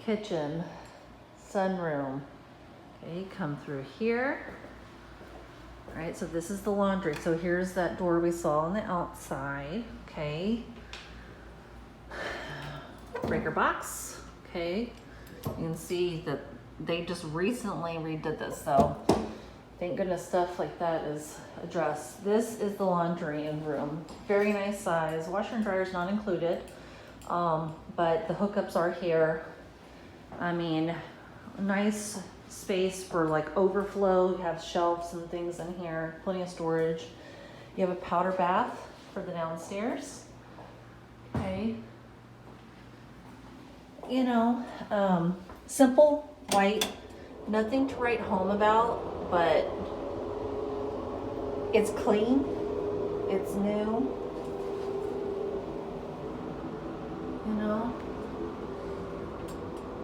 kitchen, sunroom. Okay, come through here. All right, so this is the laundry. So here's that door we saw on the outside. Okay. Breaker box. Okay. You can see that they just recently redid this, so thank goodness stuff like that is addressed. This is the laundry room. Very nice size. Washer and dryer is not included, but the hookups are here. I mean, nice space for like overflow. You have shelves and things in here, plenty of storage. You have a powder bath for the downstairs. Okay. You know, simple, white, nothing to write home about, but it's clean, it's new, you know.